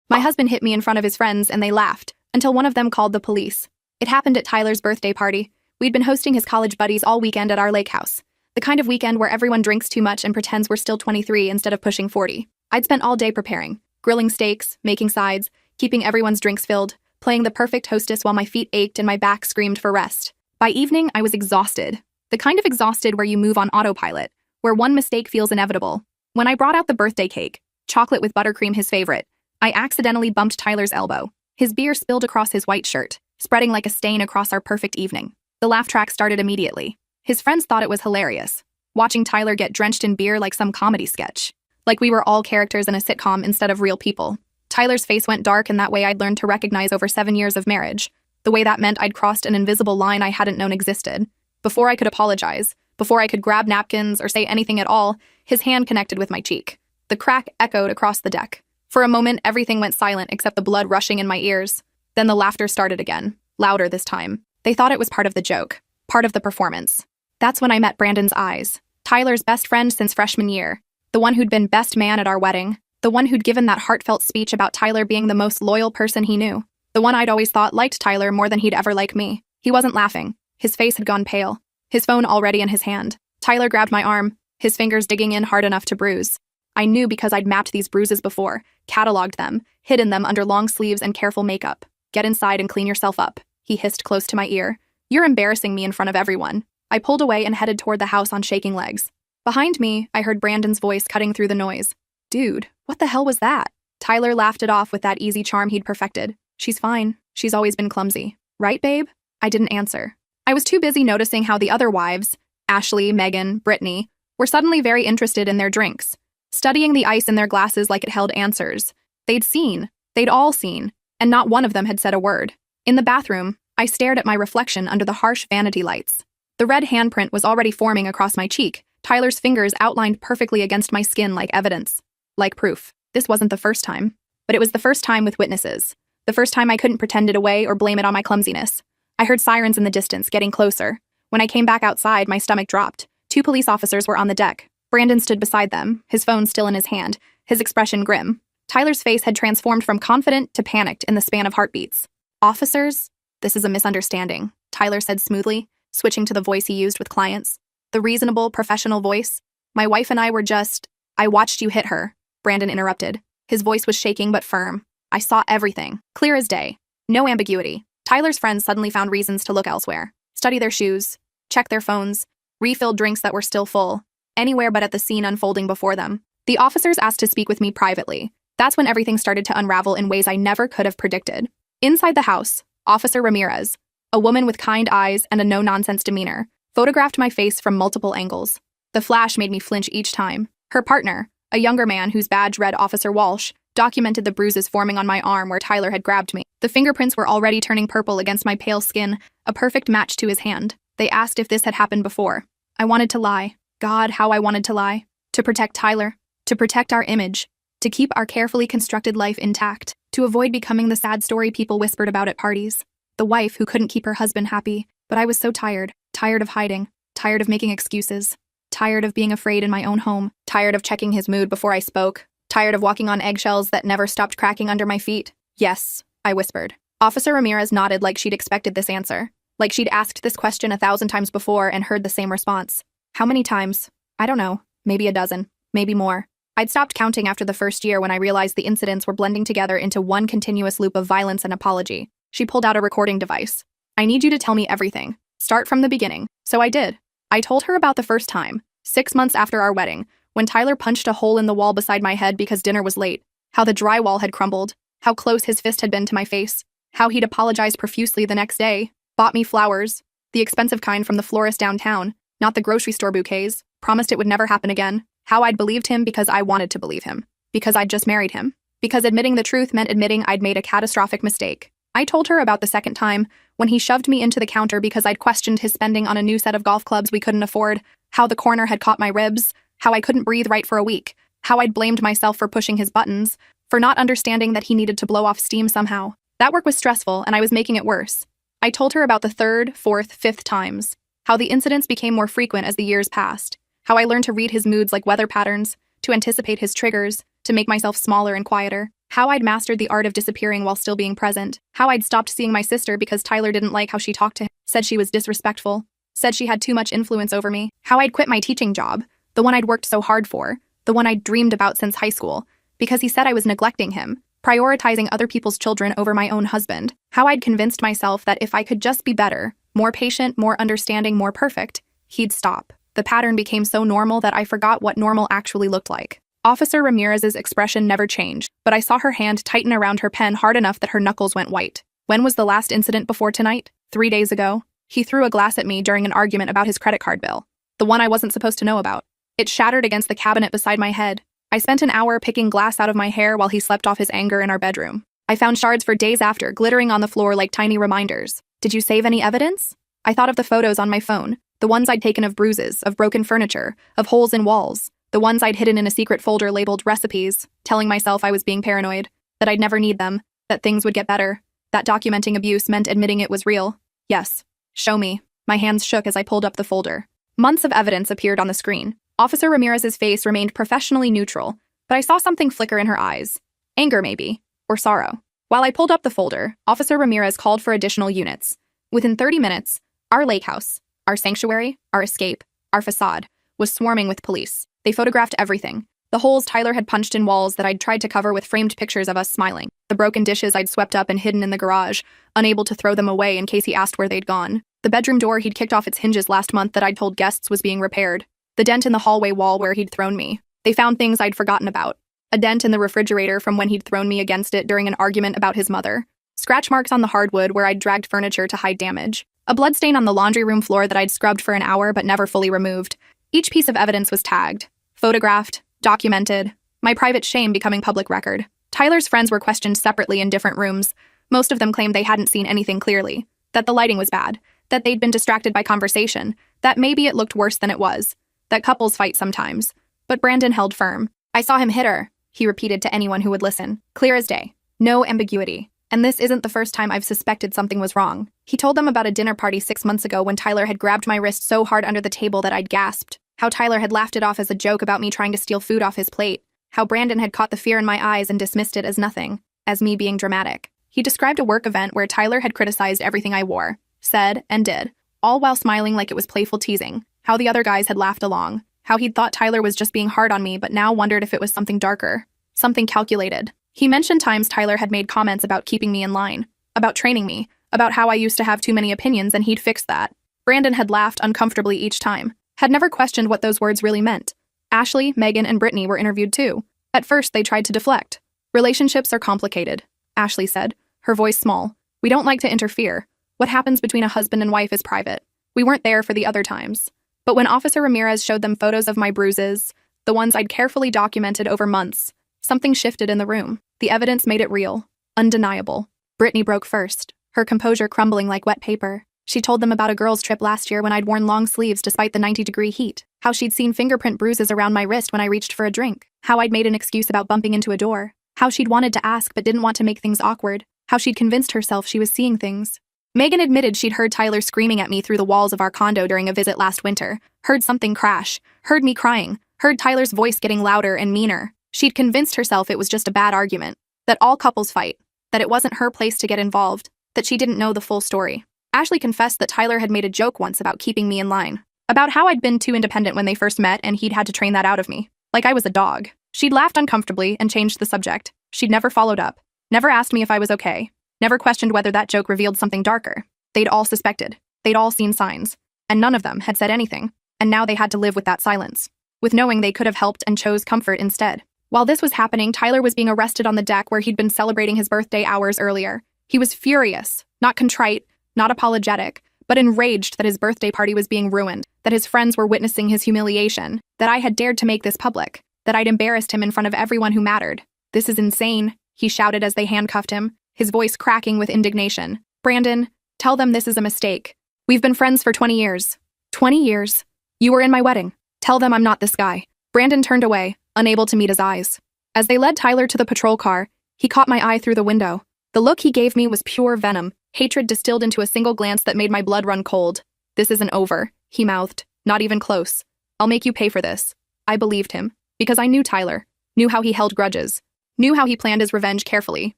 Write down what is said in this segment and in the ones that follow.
My husband hit me in front of his friends and they laughed, until one of them called the police. It happened at Tyler's birthday party. We'd been hosting his college buddies all weekend at our lake house. The kind of weekend where everyone drinks too much and pretends we're still 23 instead of pushing 40. I'd spent all day preparing, grilling steaks, making sides, keeping everyone's drinks filled, playing the perfect hostess while my feet ached and my back screamed for rest. By evening, I was exhausted. The kind of exhausted where you move on autopilot, where one mistake feels inevitable. When I brought out the birthday cake, chocolate with buttercream his favorite, I accidentally bumped Tyler's elbow. His beer spilled across his white shirt, spreading like a stain across our perfect evening. The laugh track started immediately. His friends thought it was hilarious, watching Tyler get drenched in beer like some comedy sketch. Like we were all characters in a sitcom instead of real people. Tyler's face went dark in that way I'd learned to recognize over 7 years of marriage. The way that meant I'd crossed an invisible line I hadn't known existed. Before I could apologize, before I could grab napkins or say anything at all, his hand connected with my cheek. The crack echoed across the deck. For a moment, everything went silent except the blood rushing in my ears. Then the laughter started again, louder this time. They thought it was part of the joke, part of the performance. That's when I met Brandon's eyes. Tyler's best friend since freshman year. The one who'd been best man at our wedding. The one who'd given that heartfelt speech about Tyler being the most loyal person he knew. The one I'd always thought liked Tyler more than he'd ever like me. He wasn't laughing. His face had gone pale. His phone already in his hand. Tyler grabbed my arm, his fingers digging in hard enough to bruise. I knew because I'd mapped these bruises before, cataloged them, hidden them under long sleeves and careful makeup. Get inside and clean yourself up, he hissed close to my ear. You're embarrassing me in front of everyone. I pulled away and headed toward the house on shaking legs. Behind me, I heard Brandon's voice cutting through the noise. Dude, what the hell was that? Tyler laughed it off with that easy charm he'd perfected. She's fine. She's always been clumsy. Right, babe? I didn't answer. I was too busy noticing how the other wives, Ashley, Megan, Brittany, were suddenly very interested in their drinks, studying the ice in their glasses like it held answers. They'd all seen, and not one of them had said a word. In the bathroom, I stared at my reflection under the harsh vanity lights. The red handprint was already forming across my cheek, Tyler's fingers outlined perfectly against my skin like evidence. Like proof. This wasn't the first time. But it was the first time with witnesses. The first time I couldn't pretend it away or blame it on my clumsiness. I heard sirens in the distance, getting closer. When I came back outside, my stomach dropped. 2 police officers were on the deck. Brandon stood beside them, his phone still in his hand, his expression grim. Tyler's face had transformed from confident to panicked in the span of heartbeats. Officers? This is a misunderstanding, Tyler said smoothly, switching to the voice he used with clients. The reasonable, professional voice. My wife and I were just... I watched you hit her, Brandon interrupted. His voice was shaking but firm. I saw everything, clear as day. No ambiguity. Tyler's friends suddenly found reasons to look elsewhere. Study their shoes, check their phones, refill drinks that were still full. Anywhere but at the scene unfolding before them. The officers asked to speak with me privately. That's when everything started to unravel in ways I never could have predicted. Inside the house, Officer Ramirez, a woman with kind eyes and a no-nonsense demeanor, photographed my face from multiple angles. The flash made me flinch each time. Her partner, a younger man whose badge read Officer Walsh, documented the bruises forming on my arm where Tyler had grabbed me. The fingerprints were already turning purple against my pale skin, a perfect match to his hand. They asked if this had happened before. I wanted to lie. God, how I wanted to lie. To protect Tyler. To protect our image. To keep our carefully constructed life intact. To avoid becoming the sad story people whispered about at parties. The wife who couldn't keep her husband happy. But I was so tired. Tired of hiding. Tired of making excuses. Tired of being afraid in my own home. Tired of checking his mood before I spoke. Tired of walking on eggshells that never stopped cracking under my feet. Yes, I whispered. Officer Ramirez nodded like she'd expected this answer. Like she'd asked this question 1,000 times before and heard the same response. How many times? I don't know. Maybe a dozen. Maybe more. I'd stopped counting after the first year when I realized the incidents were blending together into one continuous loop of violence and apology. She pulled out a recording device. I need you to tell me everything. Start from the beginning. So I did. I told her about the first time, 6 months after our wedding, when Tyler punched a hole in the wall beside my head because dinner was late, how the drywall had crumbled, how close his fist had been to my face, how he'd apologized profusely the next day, bought me flowers, the expensive kind from the florist downtown, not the grocery store bouquets, promised it would never happen again, how I'd believed him because I wanted to believe him, because I'd just married him, because admitting the truth meant admitting I'd made a catastrophic mistake. I told her about the second time, when he shoved me into the counter because I'd questioned his spending on a new set of golf clubs we couldn't afford, how the corner had caught my ribs, how I couldn't breathe right for a week, how I'd blamed myself for pushing his buttons, for not understanding that he needed to blow off steam somehow. That work was stressful, and I was making it worse. I told her about the 3rd, 4th, 5th times, how the incidents became more frequent as the years passed, how I learned to read his moods like weather patterns, to anticipate his triggers, to make myself smaller and quieter. How I'd mastered the art of disappearing while still being present. How I'd stopped seeing my sister because Tyler didn't like how she talked to him, said she was disrespectful, said she had too much influence over me. How I'd quit my teaching job, the one I'd worked so hard for, the one I'd dreamed about since high school, because he said I was neglecting him, prioritizing other people's children over my own husband. How I'd convinced myself that if I could just be better, more patient, more understanding, more perfect, he'd stop. The pattern became so normal that I forgot what normal actually looked like. Officer Ramirez's expression never changed, but I saw her hand tighten around her pen hard enough that her knuckles went white. When was the last incident before tonight? 3 days ago. He threw a glass at me during an argument about his credit card bill. The one I wasn't supposed to know about. It shattered against the cabinet beside my head. I spent an hour picking glass out of my hair while he slept off his anger in our bedroom. I found shards for days after, glittering on the floor like tiny reminders. Did you save any evidence? I thought of the photos on my phone. The ones I'd taken of bruises, of broken furniture, of holes in walls. The ones I'd hidden in a secret folder labeled recipes, telling myself I was being paranoid, that I'd never need them, that things would get better, that documenting abuse meant admitting it was real. Yes. Show me. My hands shook as I pulled up the folder. Months of evidence appeared on the screen. Officer Ramirez's face remained professionally neutral, but I saw something flicker in her eyes. Anger, maybe, or sorrow. While I pulled up the folder, Officer Ramirez called for additional units. Within 30 minutes, our lake house, our sanctuary, our escape, our facade, was swarming with police. They photographed everything. The holes Tyler had punched in walls that I'd tried to cover with framed pictures of us smiling. The broken dishes I'd swept up and hidden in the garage, unable to throw them away in case he asked where they'd gone. The bedroom door he'd kicked off its hinges last month that I'd told guests was being repaired. The dent in the hallway wall where he'd thrown me. They found things I'd forgotten about. A dent in the refrigerator from when he'd thrown me against it during an argument about his mother. Scratch marks on the hardwood where I'd dragged furniture to hide damage. A bloodstain on the laundry room floor that I'd scrubbed for an hour but never fully removed. Each piece of evidence was tagged, photographed, documented, my private shame becoming public record. Tyler's friends were questioned separately in different rooms. Most of them claimed they hadn't seen anything clearly, that the lighting was bad, that they'd been distracted by conversation, that maybe it looked worse than it was, that couples fight sometimes. But Brandon held firm. I saw him hit her, he repeated to anyone who would listen. Clear as day. No ambiguity. And this isn't the first time I've suspected something was wrong. He told them about a dinner party 6 months ago when Tyler had grabbed my wrist so hard under the table that I'd gasped. How Tyler had laughed it off as a joke about me trying to steal food off his plate. How Brandon had caught the fear in my eyes and dismissed it as nothing, as me being dramatic. He described a work event where Tyler had criticized everything I wore, said, and did, all while smiling like it was playful teasing. How the other guys had laughed along. How he'd thought Tyler was just being hard on me but now wondered if it was something darker, something calculated. He mentioned times Tyler had made comments about keeping me in line, about training me, about how I used to have too many opinions and he'd fixed that. Brandon had laughed uncomfortably each time, had never questioned what those words really meant. Ashley, Megan, and Brittany were interviewed too. At first, they tried to deflect. Relationships are complicated, Ashley said, her voice small. We don't like to interfere. What happens between a husband and wife is private. We weren't there for the other times. But when Officer Ramirez showed them photos of my bruises, the ones I'd carefully documented over months, something shifted in the room. The evidence made it real, undeniable. Brittany broke first, her composure crumbling like wet paper. She told them about a girls' trip last year when I'd worn long sleeves despite the 90-degree heat. How she'd seen fingerprint bruises around my wrist when I reached for a drink. How I'd made an excuse about bumping into a door. How she'd wanted to ask but didn't want to make things awkward. How she'd convinced herself she was seeing things. Megan admitted she'd heard Tyler screaming at me through the walls of our condo during a visit last winter. Heard something crash. Heard me crying. Heard Tyler's voice getting louder and meaner. She'd convinced herself it was just a bad argument. That all couples fight. That it wasn't her place to get involved. That she didn't know the full story. Ashley confessed that Tyler had made a joke once about keeping me in line. About how I'd been too independent when they first met and he'd had to train that out of me. Like I was a dog. She'd laughed uncomfortably and changed the subject. She'd never followed up. Never asked me if I was okay. Never questioned whether that joke revealed something darker. They'd all suspected. They'd all seen signs. And none of them had said anything. And now they had to live with that silence. With knowing they could have helped and chose comfort instead. While this was happening, Tyler was being arrested on the deck where he'd been celebrating his birthday hours earlier. He was furious, not contrite, not apologetic, but enraged that his birthday party was being ruined, that his friends were witnessing his humiliation, that I had dared to make this public, that I'd embarrassed him in front of everyone who mattered. This is insane, he shouted as they handcuffed him, his voice cracking with indignation. Brandon, tell them this is a mistake. We've been friends for 20 years. 20 years? You were in my wedding. Tell them I'm not this guy. Brandon turned away, unable to meet his eyes. As they led Tyler to the patrol car, he caught my eye through the window. The look he gave me was pure venom, hatred distilled into a single glance that made my blood run cold. This isn't over, he mouthed, not even close. I'll make you pay for this. I believed him, because I knew Tyler, knew how he held grudges, Knew how he planned his revenge carefully,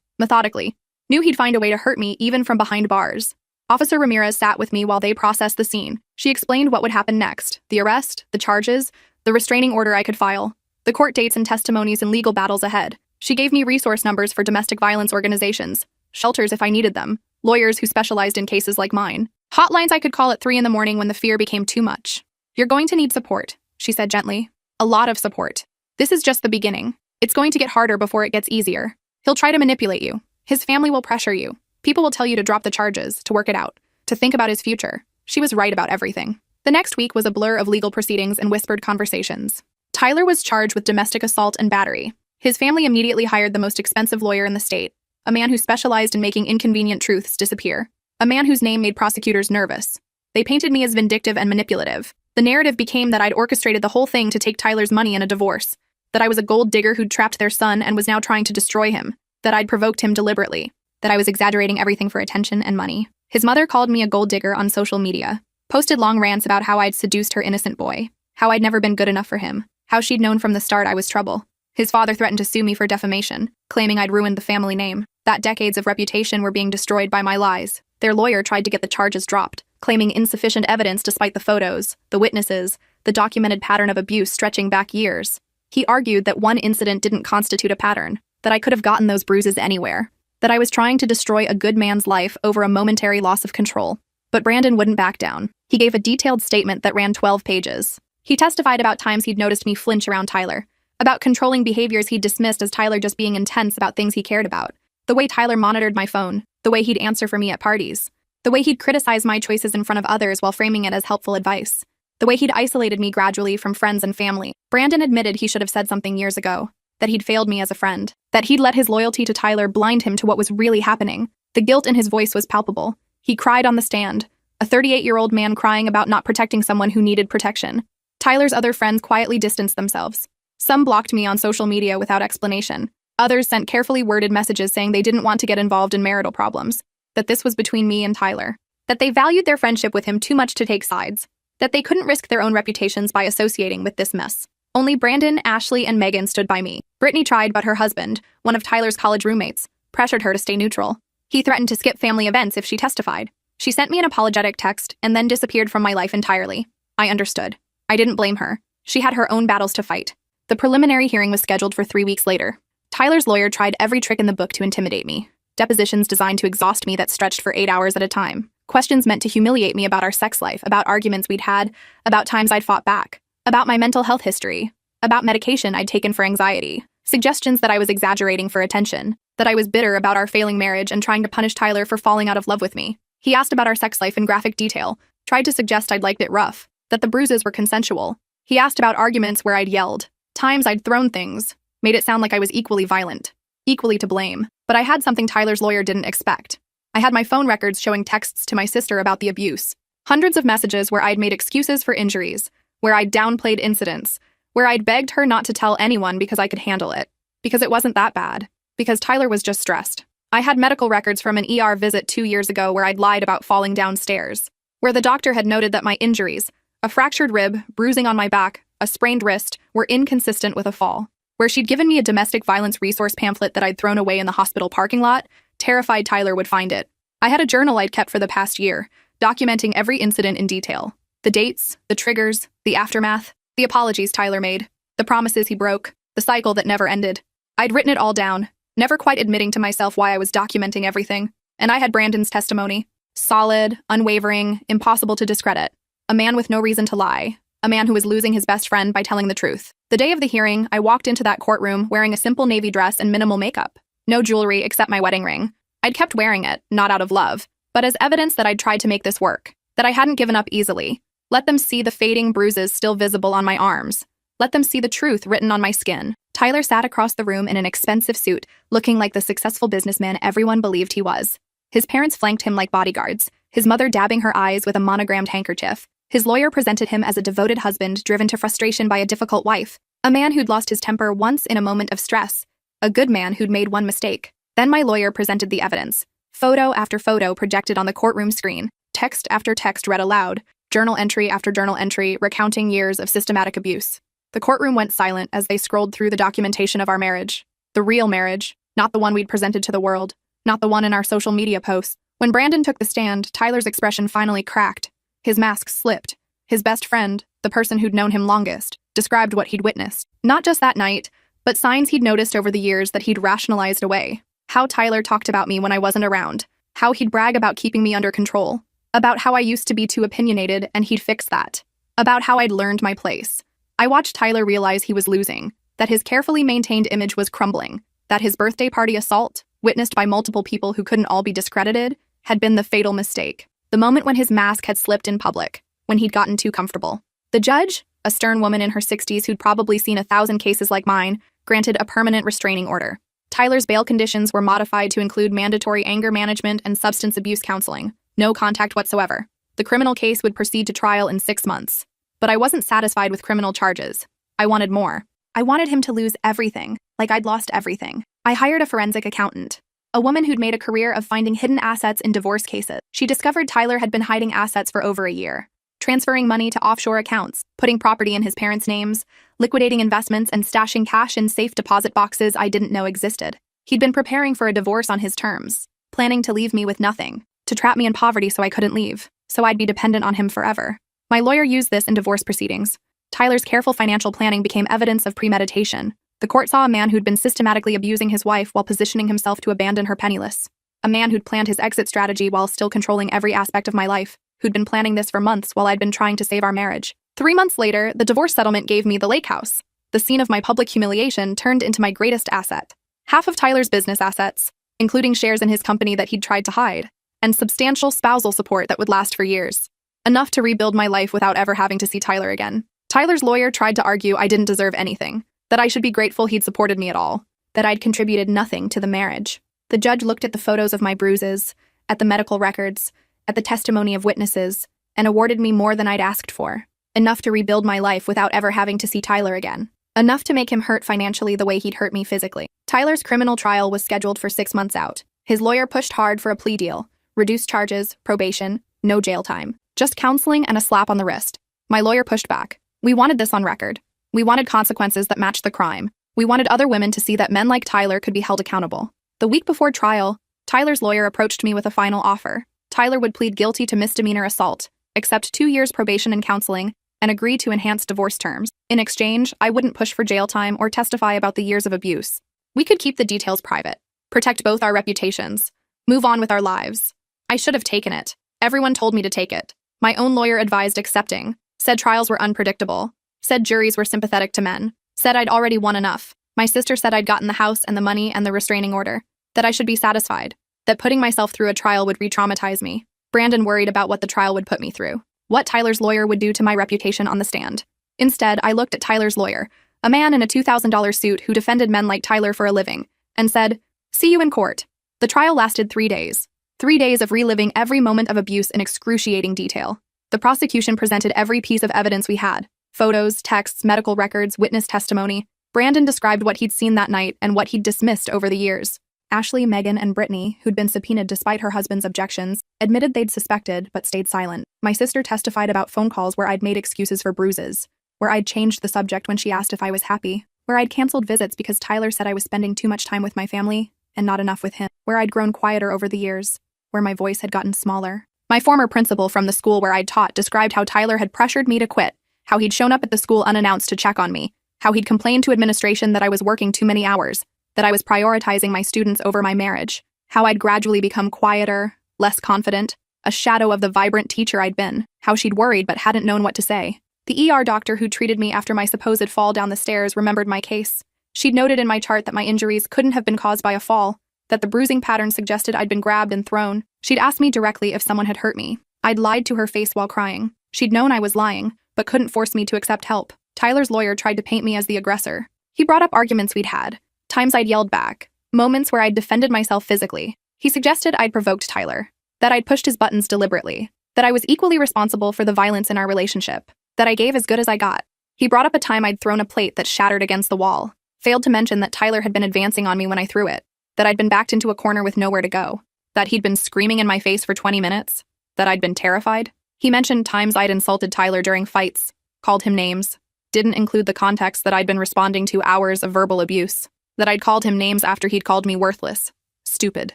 methodically. Knew he'd find a way to hurt me even from behind bars. Officer Ramirez sat with me while they processed the scene. She explained what would happen next: the arrest, the charges, the restraining order I could file, the court dates and testimonies and legal battles ahead. She gave me resource numbers for domestic violence organizations, shelters if I needed them, lawyers who specialized in cases like mine, hotlines I could call at 3 in the morning when the fear became too much. "You're going to need support," she said gently. "A lot of support. This is just the beginning. It's going to get harder before it gets easier. He'll try to manipulate you. His family will pressure you. People will tell you to drop the charges, to work it out, to think about his future." She was right about everything. The next week was a blur of legal proceedings and whispered conversations. Tyler was charged with domestic assault and battery. His family immediately hired the most expensive lawyer in the state, a man who specialized in making inconvenient truths disappear, a man whose name made prosecutors nervous. They painted me as vindictive and manipulative. The narrative became that I'd orchestrated the whole thing to take Tyler's money in a divorce, that I was a gold digger who'd trapped their son and was now trying to destroy him, that I'd provoked him deliberately, that I was exaggerating everything for attention and money. His mother called me a gold digger on social media, posted long rants about how I'd seduced her innocent boy, how I'd never been good enough for him, how she'd known from the start I was trouble. His father threatened to sue me for defamation, claiming I'd ruined the family name, that decades of reputation were being destroyed by my lies. Their lawyer tried to get the charges dropped, claiming insufficient evidence despite the photos, the witnesses, the documented pattern of abuse stretching back years. He argued that one incident didn't constitute a pattern, that I could have gotten those bruises anywhere, that I was trying to destroy a good man's life over a momentary loss of control. But Brandon wouldn't back down. He gave a detailed statement that ran 12 pages. He testified about times he'd noticed me flinch around Tyler, about controlling behaviors he'd dismissed as Tyler just being intense about things he cared about, the way Tyler monitored my phone, the way he'd answer for me at parties, the way he'd criticize my choices in front of others while framing it as helpful advice, the way he'd isolated me gradually from friends and family. Brandon admitted he should have said something years ago, that he'd failed me as a friend, that he'd let his loyalty to Tyler blind him to what was really happening. The guilt in his voice was palpable. He cried on the stand, a 38-year-old man crying about not protecting someone who needed protection. Tyler's other friends quietly distanced themselves. Some blocked me on social media without explanation. Others sent carefully worded messages saying they didn't want to get involved in marital problems, that this was between me and Tyler, that they valued their friendship with him too much to take sides, that they couldn't risk their own reputations by associating with this mess. Only Brandon, Ashley, and Megan stood by me. Brittany tried, but her husband, one of Tyler's college roommates, pressured her to stay neutral. He threatened to skip family events if she testified. She sent me an apologetic text and then disappeared from my life entirely. I understood. I didn't blame her. She had her own battles to fight. The preliminary hearing was scheduled for 3 weeks later. Tyler's lawyer tried every trick in the book to intimidate me. Depositions designed to exhaust me that stretched for 8 hours at a time. Questions meant to humiliate me about our sex life, about arguments we'd had, about times I'd fought back, about my mental health history, about medication I'd taken for anxiety. Suggestions that I was exaggerating for attention, that I was bitter about our failing marriage and trying to punish Tyler for falling out of love with me. He asked about our sex life in graphic detail, tried to suggest I'd liked it rough, that the bruises were consensual. He asked about arguments where I'd yelled, times I'd thrown things, made it sound like I was equally violent, equally to blame. But I had something Tyler's lawyer didn't expect. I had my phone records showing texts to my sister about the abuse. Hundreds of messages where I'd made excuses for injuries, where I'd downplayed incidents, where I'd begged her not to tell anyone because I could handle it, because it wasn't that bad, because Tyler was just stressed. I had medical records from an ER visit 2 years ago where I'd lied about falling downstairs, where the doctor had noted that my injuries, a fractured rib, bruising on my back, a sprained wrist, were inconsistent with a fall, where she'd given me a domestic violence resource pamphlet that I'd thrown away in the hospital parking lot, terrified Tyler would find it. I had a journal I'd kept for the past year, documenting every incident in detail. The dates, the triggers, the aftermath, the apologies Tyler made, the promises he broke, the cycle that never ended. I'd written it all down, never quite admitting to myself why I was documenting everything. And I had Brandon's testimony. Solid, unwavering, impossible to discredit. A man with no reason to lie. A man who was losing his best friend by telling the truth. The day of the hearing, I walked into that courtroom wearing a simple navy dress and minimal makeup. No jewelry except my wedding ring. I'd kept wearing it, not out of love, but as evidence that I'd tried to make this work, that I hadn't given up easily. Let them see the fading bruises still visible on my arms. Let them see the truth written on my skin. Tyler sat across the room in an expensive suit, looking like the successful businessman everyone believed he was. His parents flanked him like bodyguards, his mother dabbing her eyes with a monogrammed handkerchief. His lawyer presented him as a devoted husband driven to frustration by a difficult wife, a man who'd lost his temper once in a moment of stress, a good man who'd made one mistake. Then my lawyer presented the evidence. Photo after photo projected on the courtroom screen, text after text read aloud, journal entry after journal entry recounting years of systematic abuse. The courtroom went silent as they scrolled through the documentation of our marriage. The real marriage, not the one we'd presented to the world, not the one in our social media posts. When Brandon took the stand, Tyler's expression finally cracked. His mask slipped. His best friend, the person who'd known him longest, described what he'd witnessed. Not just that night, but signs he'd noticed over the years that he'd rationalized away. How Tyler talked about me when I wasn't around. How he'd brag about keeping me under control. About how I used to be too opinionated and he'd fix that. About how I'd learned my place. I watched Tyler realize he was losing, that his carefully maintained image was crumbling, that his birthday party assault, witnessed by multiple people who couldn't all be discredited, had been the fatal mistake. The moment when his mask had slipped in public, when he'd gotten too comfortable. The judge, a stern woman in her 60s who'd probably seen 1,000 cases like mine, granted a permanent restraining order. Tyler's bail conditions were modified to include mandatory anger management and substance abuse counseling. No contact whatsoever. The criminal case would proceed to trial in 6 months. But I wasn't satisfied with criminal charges. I wanted more. I wanted him to lose everything, like I'd lost everything. I hired a forensic accountant, a woman who'd made a career of finding hidden assets in divorce cases. She discovered Tyler had been hiding assets for over a year, transferring money to offshore accounts, putting property in his parents' names, liquidating investments, and stashing cash in safe deposit boxes I didn't know existed. He'd been preparing for a divorce on his terms, planning to leave me with nothing, to trap me in poverty so I couldn't leave, so I'd be dependent on him forever. My lawyer used this in divorce proceedings. Tyler's careful financial planning became evidence of premeditation. The court saw a man who'd been systematically abusing his wife while positioning himself to abandon her penniless. A man who'd planned his exit strategy while still controlling every aspect of my life, who'd been planning this for months while I'd been trying to save our marriage. 3 months later, the divorce settlement gave me the lake house. The scene of my public humiliation turned into my greatest asset. Half of Tyler's business assets, including shares in his company that he'd tried to hide, and substantial spousal support that would last for years. Enough to rebuild my life without ever having to see Tyler again. Tyler's lawyer tried to argue I didn't deserve anything, that I should be grateful he'd supported me at all, that I'd contributed nothing to the marriage. The judge looked at the photos of my bruises, at the medical records, at the testimony of witnesses, and awarded me more than I'd asked for. Enough to rebuild my life without ever having to see Tyler again. Enough to make him hurt financially the way he'd hurt me physically. Tyler's criminal trial was scheduled for 6 months out. His lawyer pushed hard for a plea deal, reduced charges, probation, no jail time, just counseling and a slap on the wrist. My lawyer pushed back. We wanted this on record. We wanted consequences that matched the crime. We wanted other women to see that men like Tyler could be held accountable. The week before trial, Tyler's lawyer approached me with a final offer. Tyler would plead guilty to misdemeanor assault, accept 2 years probation and counseling, and agree to enhanced divorce terms. In exchange, I wouldn't push for jail time or testify about the years of abuse. We could keep the details private, protect both our reputations, move on with our lives. I should have taken it. Everyone told me to take it. My own lawyer advised accepting, said trials were unpredictable, said juries were sympathetic to men, said I'd already won enough. My sister said I'd gotten the house and the money and the restraining order, that I should be satisfied, that putting myself through a trial would re-traumatize me. Brandon worried about what the trial would put me through, what Tyler's lawyer would do to my reputation on the stand. Instead, I looked at Tyler's lawyer, a man in a $2,000 suit who defended men like Tyler for a living, and said, "See you in court." The trial lasted 3 days. 3 days of reliving every moment of abuse in excruciating detail. The prosecution presented every piece of evidence we had. Photos, texts, medical records, witness testimony. Brandon described what he'd seen that night and what he'd dismissed over the years. Ashley, Megan, and Brittany, who'd been subpoenaed despite her husband's objections, admitted they'd suspected but stayed silent. My sister testified about phone calls where I'd made excuses for bruises, where I'd changed the subject when she asked if I was happy, where I'd canceled visits because Tyler said I was spending too much time with my family and not enough with him, where I'd grown quieter over the years, where my voice had gotten smaller. My former principal from the school where I'd taught described how Tyler had pressured me to quit, how he'd shown up at the school unannounced to check on me, how he'd complained to administration that I was working too many hours, that I was prioritizing my students over my marriage, how I'd gradually become quieter, less confident, a shadow of the vibrant teacher I'd been, how she'd worried but hadn't known what to say. The ER doctor who treated me after my supposed fall down the stairs remembered my case. She'd noted in my chart that my injuries couldn't have been caused by a fall, that the bruising pattern suggested I'd been grabbed and thrown. She'd asked me directly if someone had hurt me. I'd lied to her face while crying. She'd known I was lying, but couldn't force me to accept help. Tyler's lawyer tried to paint me as the aggressor. He brought up arguments we'd had, times I'd yelled back, moments where I'd defended myself physically. He suggested I'd provoked Tyler, that I'd pushed his buttons deliberately, that I was equally responsible for the violence in our relationship, that I gave as good as I got. He brought up a time I'd thrown a plate that shattered against the wall, failed to mention that Tyler had been advancing on me when I threw it, that I'd been backed into a corner with nowhere to go, that he'd been screaming in my face for 20 minutes, that I'd been terrified. He mentioned times I'd insulted Tyler during fights, called him names, didn't include the context that I'd been responding to hours of verbal abuse. That I'd called him names after he'd called me worthless, stupid,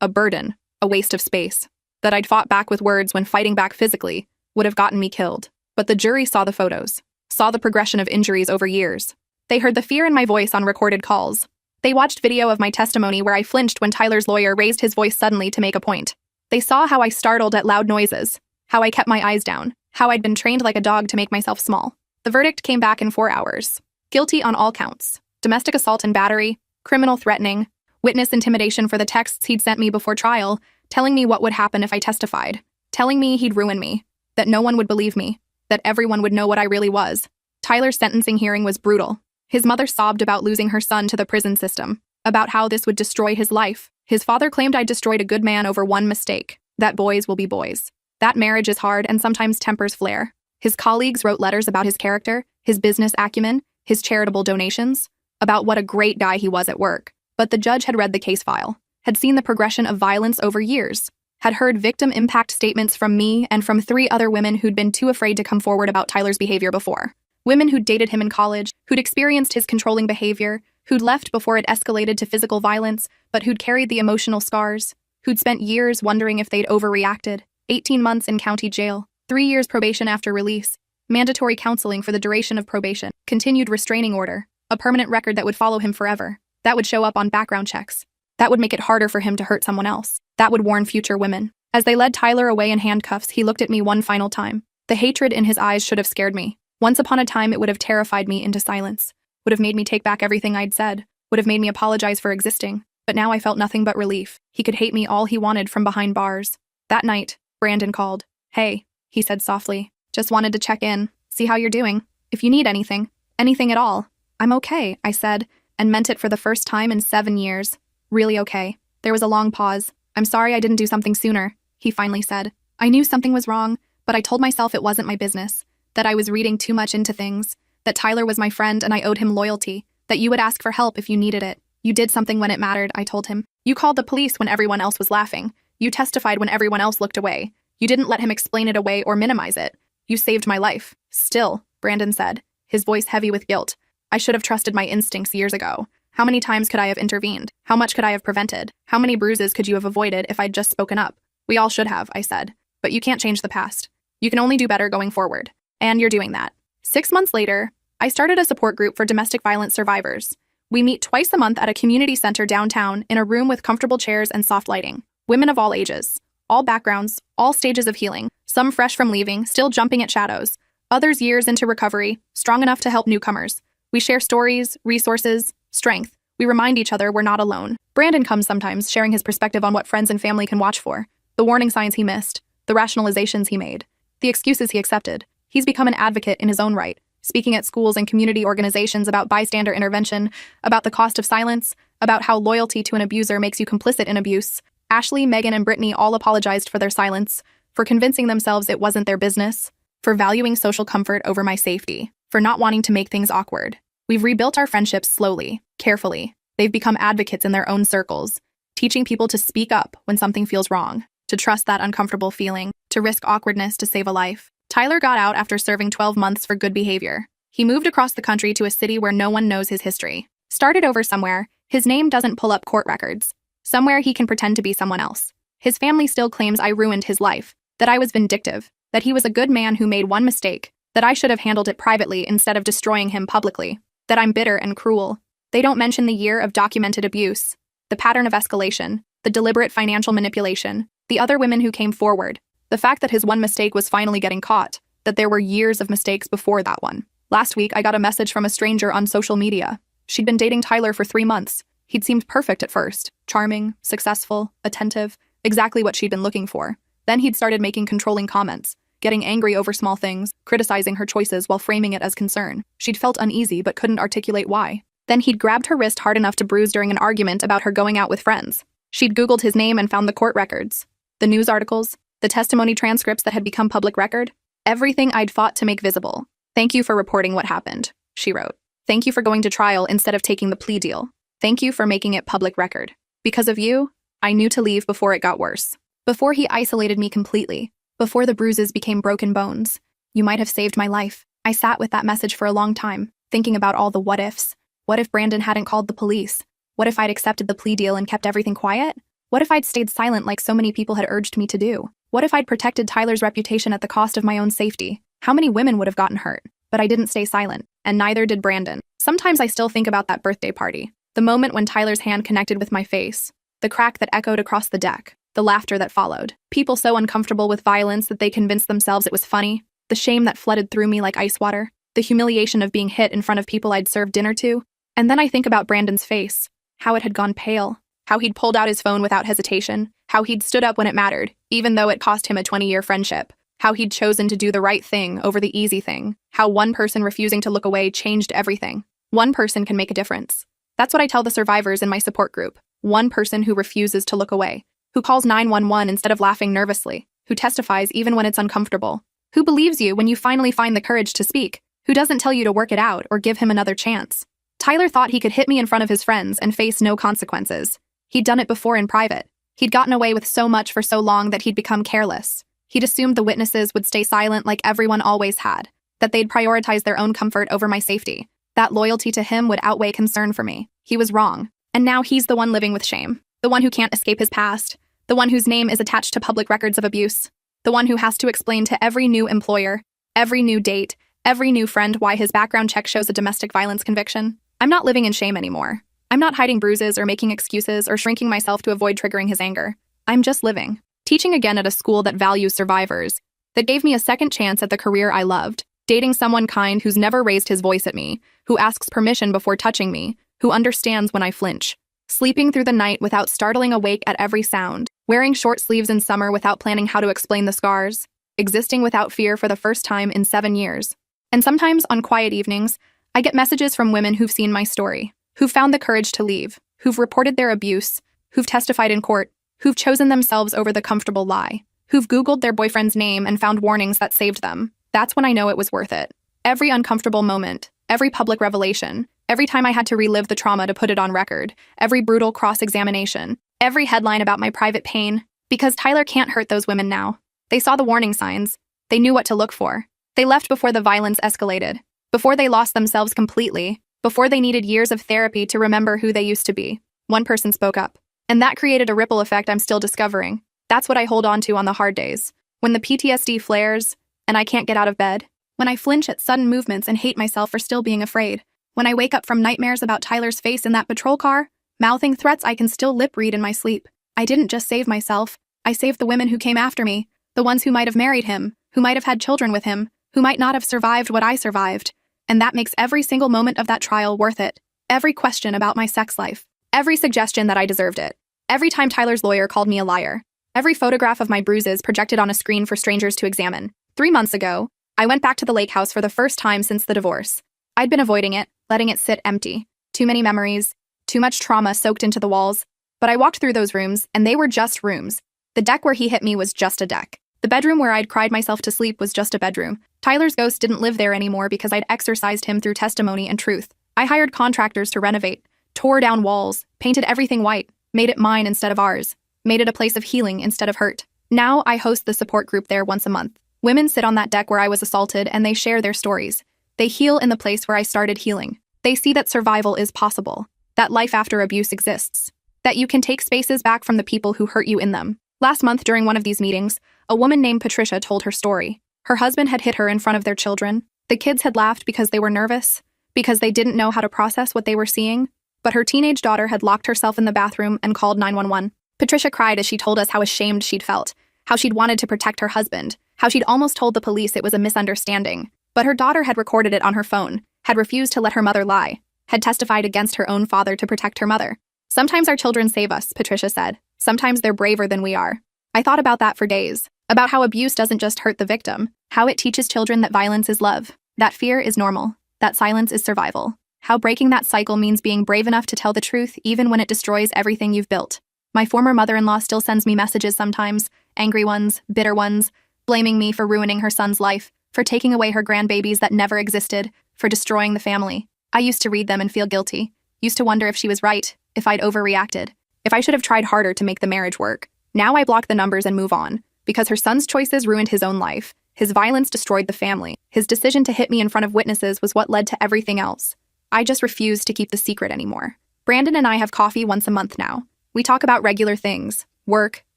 a burden, a waste of space. That I'd fought back with words when fighting back physically would have gotten me killed. But the jury saw the photos, saw the progression of injuries over years. They heard the fear in my voice on recorded calls. They watched video of my testimony where I flinched when Tyler's lawyer raised his voice suddenly to make a point. They saw how I startled at loud noises, how I kept my eyes down, how I'd been trained like a dog to make myself small. The verdict came back in 4 hours. Guilty on all counts: domestic assault and battery, criminal threatening, witness intimidation for the texts he'd sent me before trial, telling me what would happen if I testified, telling me he'd ruin me, that no one would believe me, that everyone would know what I really was. Tyler's sentencing hearing was brutal. His mother sobbed about losing her son to the prison system, about how this would destroy his life. His father claimed I destroyed a good man over one mistake, that boys will be boys. That marriage is hard and sometimes tempers flare. His colleagues wrote letters about his character, his business acumen, his charitable donations, about what a great guy he was at work. But the judge had read the case file, had seen the progression of violence over years, had heard victim impact statements from me and from 3 other women who'd been too afraid to come forward about Tyler's behavior before. Women who'd dated him in college, who'd experienced his controlling behavior, who'd left before it escalated to physical violence, but who'd carried the emotional scars, who'd spent years wondering if they'd overreacted. 18 months in county jail, 3 years probation after release, mandatory counseling for the duration of probation, continued restraining order, a permanent record that would follow him forever. That would show up on background checks. That would make it harder for him to hurt someone else. That would warn future women. As they led Tyler away in handcuffs, he looked at me one final time. The hatred in his eyes should have scared me. Once upon a time, it would have terrified me into silence, would have made me take back everything I'd said, would have made me apologize for existing. But now I felt nothing but relief. He could hate me all he wanted from behind bars. That night, Brandon called. "Hey," he said softly. "Just wanted to check in, see how you're doing. If you need anything at all." "I'm okay," I said, and meant it for the first time in 7 years. "Really okay." There was a long pause. "I'm sorry I didn't do something sooner," he finally said. "I knew something was wrong, but I told myself it wasn't my business, that I was reading too much into things, that Tyler was my friend and I owed him loyalty, that you would ask for help if you needed it. You did something when it mattered," I told him. "You called the police when everyone else was laughing. You testified when everyone else looked away. You didn't let him explain it away or minimize it. You saved my life." "Still," Brandon said, his voice heavy with guilt, "I should have trusted my instincts years ago. How many times could I have intervened? How much could I have prevented? How many bruises could you have avoided if I'd just spoken up?" "We all should have," I said. "But you can't change the past. You can only do better going forward. And you're doing that." 6 months later, I started a support group for domestic violence survivors. We meet twice a month at a community center downtown in a room with comfortable chairs and soft lighting. Women of all ages, all backgrounds, all stages of healing, some fresh from leaving, still jumping at shadows, others years into recovery, strong enough to help newcomers. We share stories, resources, strength. We remind each other we're not alone. Brandon comes sometimes, sharing his perspective on what friends and family can watch for, the warning signs he missed, the rationalizations he made, the excuses he accepted. He's become an advocate in his own right, speaking at schools and community organizations about bystander intervention, about the cost of silence, about how loyalty to an abuser makes you complicit in abuse. Ashley, Megan, and Brittany all apologized for their silence, for convincing themselves it wasn't their business, for valuing social comfort over my safety, for not wanting to make things awkward. We've rebuilt our friendships slowly, carefully. They've become advocates in their own circles, teaching people to speak up when something feels wrong, to trust that uncomfortable feeling, to risk awkwardness to save a life. Tyler got out after serving 12 months for good behavior. He moved across the country to a city where no one knows his history. Started over somewhere, his name doesn't pull up court records. Somewhere he can pretend to be someone else. His family still claims I ruined his life, that I was vindictive, that he was a good man who made one mistake, that I should have handled it privately instead of destroying him publicly, that I'm bitter and cruel. They don't mention the year of documented abuse, the pattern of escalation, the deliberate financial manipulation, the other women who came forward, the fact that his one mistake was finally getting caught, that there were years of mistakes before that one. Last week, I got a message from a stranger on social media. She'd been dating Tyler for 3 months. He'd seemed perfect at first, charming, successful, attentive, exactly what she'd been looking for. Then he'd started making controlling comments, getting angry over small things, criticizing her choices while framing it as concern. She'd felt uneasy but couldn't articulate why. Then he'd grabbed her wrist hard enough to bruise during an argument about her going out with friends. She'd Googled his name and found the court records, the news articles, the testimony transcripts that had become public record, everything I'd fought to make visible. "Thank you for reporting what happened," she wrote. "Thank you for going to trial instead of taking the plea deal. Thank you for making it public record. Because of you, I knew to leave before it got worse. Before he isolated me completely. Before the bruises became broken bones. You might have saved my life." I sat with that message for a long time, thinking about all the what ifs. What if Brandon hadn't called the police? What if I'd accepted the plea deal and kept everything quiet? What if I'd stayed silent like so many people had urged me to do? What if I'd protected Tyler's reputation at the cost of my own safety? How many women would have gotten hurt? But I didn't stay silent, and neither did Brandon. Sometimes I still think about that birthday party. The moment when Tyler's hand connected with my face. The crack that echoed across the deck. The laughter that followed. People so uncomfortable with violence that they convinced themselves it was funny. The shame that flooded through me like ice water. The humiliation of being hit in front of people I'd served dinner to. And then I think about Brandon's face. How it had gone pale. How he'd pulled out his phone without hesitation. How he'd stood up when it mattered, even though it cost him a 20-year friendship. How he'd chosen to do the right thing over the easy thing. How one person refusing to look away changed everything. One person can make a difference. That's what I tell the survivors in my support group. One person who refuses to look away. Who calls 911 instead of laughing nervously. Who testifies even when it's uncomfortable. Who believes you when you finally find the courage to speak. Who doesn't tell you to work it out or give him another chance. Tyler thought he could hit me in front of his friends and face no consequences. He'd done it before in private. He'd gotten away with so much for so long that he'd become careless. He'd assumed the witnesses would stay silent like everyone always had, that they'd prioritize their own comfort over my safety. That loyalty to him would outweigh concern for me. He was wrong. And now he's the one living with shame. The one who can't escape his past. The one whose name is attached to public records of abuse. The one who has to explain to every new employer, every new date, every new friend why his background check shows a domestic violence conviction. I'm not living in shame anymore. I'm not hiding bruises or making excuses or shrinking myself to avoid triggering his anger. I'm just living. Teaching again at a school that values survivors, that gave me a second chance at the career I loved, dating someone kind who's never raised his voice at me, who asks permission before touching me, who understands when I flinch, sleeping through the night without startling awake at every sound, wearing short sleeves in summer without planning how to explain the scars, existing without fear for the first time in 7 years. And sometimes, on quiet evenings, I get messages from women who've seen my story, who've found the courage to leave, who've reported their abuse, who've testified in court, who've chosen themselves over the comfortable lie, who've Googled their boyfriend's name and found warnings that saved them. That's when I know it was worth it. Every uncomfortable moment, every public revelation, every time I had to relive the trauma to put it on record, every brutal cross-examination, every headline about my private pain, because Tyler can't hurt those women now. They saw the warning signs. They knew what to look for. They left before the violence escalated, before they lost themselves completely, before they needed years of therapy to remember who they used to be. One person spoke up. And that created a ripple effect I'm still discovering. That's what I hold on to on the hard days. When the PTSD flares, and I can't get out of bed. When I flinch at sudden movements and hate myself for still being afraid. When I wake up from nightmares about Tyler's face in that patrol car, mouthing threats I can still lip read in my sleep. I didn't just save myself. I saved the women who came after me. The ones who might have married him, who might have had children with him, who might not have survived what I survived. And that makes every single moment of that trial worth it. Every question about my sex life. Every suggestion that I deserved it. Every time Tyler's lawyer called me a liar. Every photograph of my bruises projected on a screen for strangers to examine. 3 months ago, I went back to the lake house for the first time since the divorce. I'd been avoiding it, letting it sit empty. Too many memories, too much trauma soaked into the walls. But I walked through those rooms, and they were just rooms. The deck where he hit me was just a deck. The bedroom where I'd cried myself to sleep was just a bedroom. Tyler's ghost didn't live there anymore because I'd exorcised him through testimony and truth. I hired contractors to renovate, tore down walls, painted everything white, made it mine instead of ours, made it a place of healing instead of hurt. Now I host the support group there once a month. Women sit on that deck where I was assaulted and they share their stories. They heal in the place where I started healing. They see that survival is possible, that life after abuse exists, that you can take spaces back from the people who hurt you in them. Last month during one of these meetings, a woman named Patricia told her story. Her husband had hit her in front of their children. The kids had laughed because they were nervous, because they didn't know how to process what they were seeing. But her teenage daughter had locked herself in the bathroom and called 911. Patricia cried as she told us how ashamed she'd felt, how she'd wanted to protect her husband, how she'd almost told the police it was a misunderstanding. But her daughter had recorded it on her phone, had refused to let her mother lie, had testified against her own father to protect her mother. Sometimes our children save us, Patricia said. Sometimes they're braver than we are. I thought about that for days, about how abuse doesn't just hurt the victim, how it teaches children that violence is love, that fear is normal, that silence is survival, how breaking that cycle means being brave enough to tell the truth even when it destroys everything you've built. My former mother-in-law still sends me messages sometimes, angry ones, bitter ones, blaming me for ruining her son's life, for taking away her grandbabies that never existed, for destroying the family. I used to read them and feel guilty, used to wonder if she was right, if I'd overreacted, if I should have tried harder to make the marriage work. Now I block the numbers and move on, because her son's choices ruined his own life. His violence destroyed the family. His decision to hit me in front of witnesses was what led to everything else. I just refuse to keep the secret anymore. Brandon and I have coffee once a month now. We talk about regular things, work,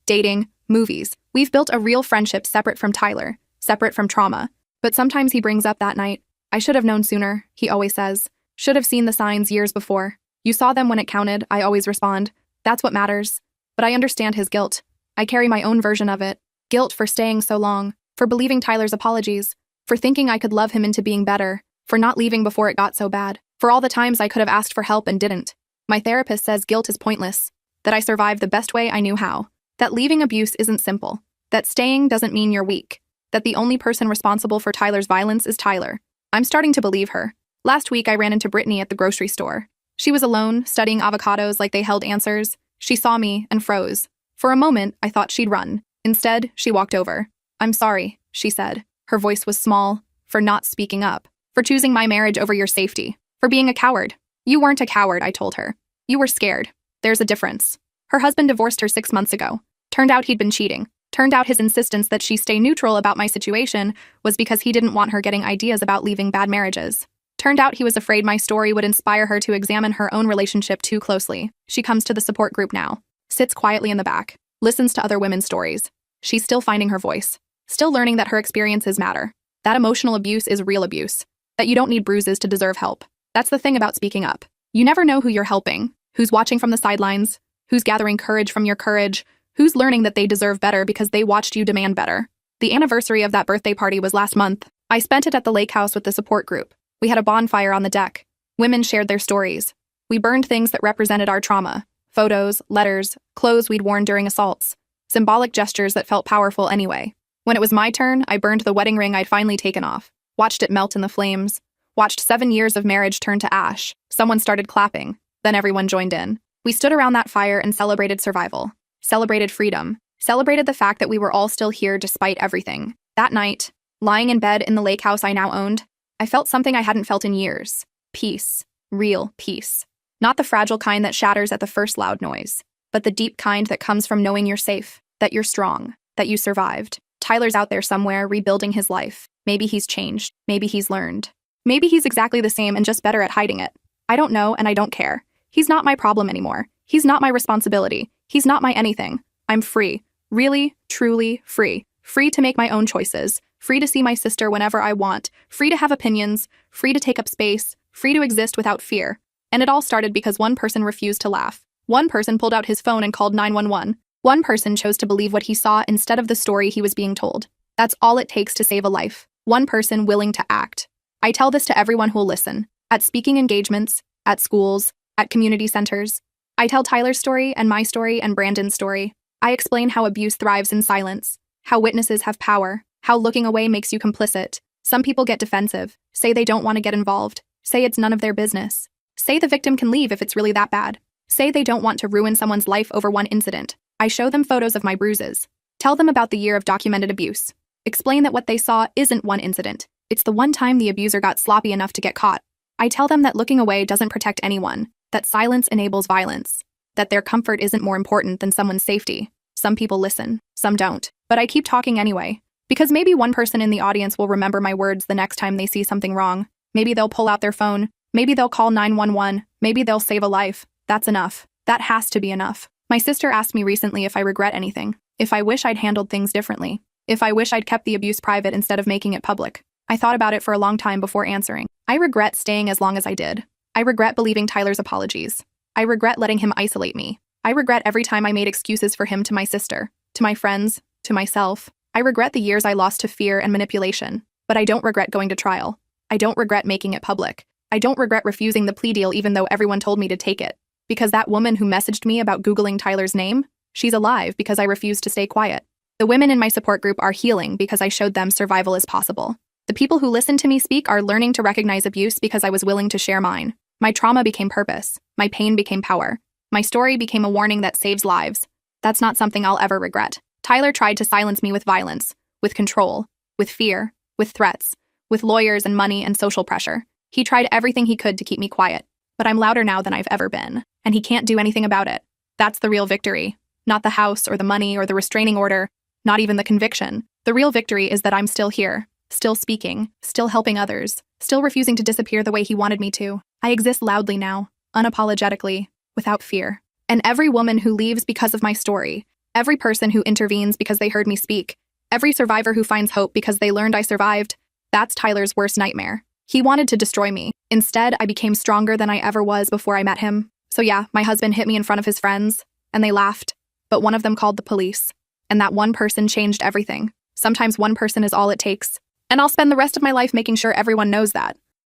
dating, movies. We've built a real friendship separate from Tyler, separate from trauma. But sometimes he brings up that night. I should have known sooner, he always says. Should have seen the signs years before. You saw them when it counted, I always respond. That's what matters. But I understand his guilt. I carry my own version of it. Guilt for staying so long, for believing Tyler's apologies, for thinking I could love him into being better, for not leaving before it got so bad, for all the times I could have asked for help and didn't. My therapist says guilt is pointless, that I survived the best way I knew how, that leaving abuse isn't simple, that staying doesn't mean you're weak, that the only person responsible for Tyler's violence is Tyler. I'm starting to believe her. Last week I ran into Brittany at the grocery store. She was alone, studying avocados like they held answers. She saw me and froze. For a moment, I thought she'd run. Instead, she walked over. I'm sorry, she said. Her voice was small, for not speaking up, for choosing my marriage over your safety, for being a coward. You weren't a coward, I told her. You were scared. There's a difference. Her husband divorced her 6 months ago. Turned out he'd been cheating. Turned out his insistence that she stay neutral about my situation was because he didn't want her getting ideas about leaving bad marriages. Turned out he was afraid my story would inspire her to examine her own relationship too closely. She comes to the support group now, sits quietly in the back, listens to other women's stories. She's still finding her voice, still learning that her experiences matter, that emotional abuse is real abuse, that you don't need bruises to deserve help. That's the thing about speaking up. You never know who you're helping, who's watching from the sidelines, who's gathering courage from your courage, who's learning that they deserve better because they watched you demand better. The anniversary of that birthday party was last month. I spent it at the lake house with the support group. We had a bonfire on the deck. Women shared their stories. We burned things that represented our trauma. Photos, letters, clothes we'd worn during assaults. Symbolic gestures that felt powerful anyway. When it was my turn, I burned the wedding ring I'd finally taken off. Watched it melt in the flames. Watched 7 years of marriage turn to ash. Someone started clapping. Then everyone joined in. We stood around that fire and celebrated survival. Celebrated freedom. Celebrated the fact that we were all still here despite everything. That night, lying in bed in the lake house I now owned, I felt something I hadn't felt in years. Peace. Real peace. Not the fragile kind that shatters at the first loud noise, but the deep kind that comes from knowing you're safe, that you're strong, that you survived. Tyler's out there somewhere rebuilding his life. Maybe he's changed. Maybe he's learned. Maybe he's exactly the same and just better at hiding it. I don't know and I don't care. He's not my problem anymore. He's not my responsibility. He's not my anything. I'm free. Really, truly free. Free to make my own choices. Free to see my sister whenever I want. Free to have opinions. Free to take up space. Free to exist without fear. And it all started because one person refused to laugh. One person pulled out his phone and called 911. One person chose to believe what he saw instead of the story he was being told. That's all it takes to save a life. One person willing to act. I tell this to everyone who'll listen. At speaking engagements, at schools, at community centers. I tell Tyler's story and my story and Brandon's story. I explain how abuse thrives in silence, how witnesses have power, how looking away makes you complicit. Some people get defensive, say they don't want to get involved, say it's none of their business, say the victim can leave if it's really that bad, say they don't want to ruin someone's life over one incident. I show them photos of my bruises, tell them about the year of documented abuse, explain that what they saw isn't one incident. It's the one time the abuser got sloppy enough to get caught. I tell them that looking away doesn't protect anyone, that silence enables violence, that their comfort isn't more important than someone's safety. Some people listen, some don't. But I keep talking anyway, because maybe one person in the audience will remember my words the next time they see something wrong. Maybe they'll pull out their phone. Maybe they'll call 911. Maybe they'll save a life. That's enough. That has to be enough. My sister asked me recently if I regret anything, if I wish I'd handled things differently, if I wish I'd kept the abuse private instead of making it public. I thought about it for a long time before answering. I regret staying as long as I did. I regret believing Tyler's apologies. I regret letting him isolate me. I regret every time I made excuses for him to my sister, to my friends, to myself. I regret the years I lost to fear and manipulation. But I don't regret going to trial. I don't regret making it public. I don't regret refusing the plea deal even though everyone told me to take it. Because that woman who messaged me about Googling Tyler's name, she's alive because I refused to stay quiet. The women in my support group are healing because I showed them survival is possible. The people who listen to me speak are learning to recognize abuse because I was willing to share mine. My trauma became purpose. My pain became power. My story became a warning that saves lives. That's not something I'll ever regret. Tyler tried to silence me with violence, with control, with fear, with threats, with lawyers and money and social pressure. He tried everything he could to keep me quiet. But I'm louder now than I've ever been, and he can't do anything about it. That's the real victory. Not the house or the money or the restraining order, not even the conviction. The real victory is that I'm still here, still speaking, still helping others, still refusing to disappear the way he wanted me to. I exist loudly now, unapologetically, without fear. And every woman who leaves because of my story, every person who intervenes because they heard me speak, every survivor who finds hope because they learned I survived, that's Tyler's worst nightmare. He wanted to destroy me. Instead, I became stronger than I ever was before I met him. So yeah, my husband hit me in front of his friends, and they laughed. But one of them called the police. And that one person changed everything. Sometimes one person is all it takes. And I'll spend the rest of my life making sure everyone knows that.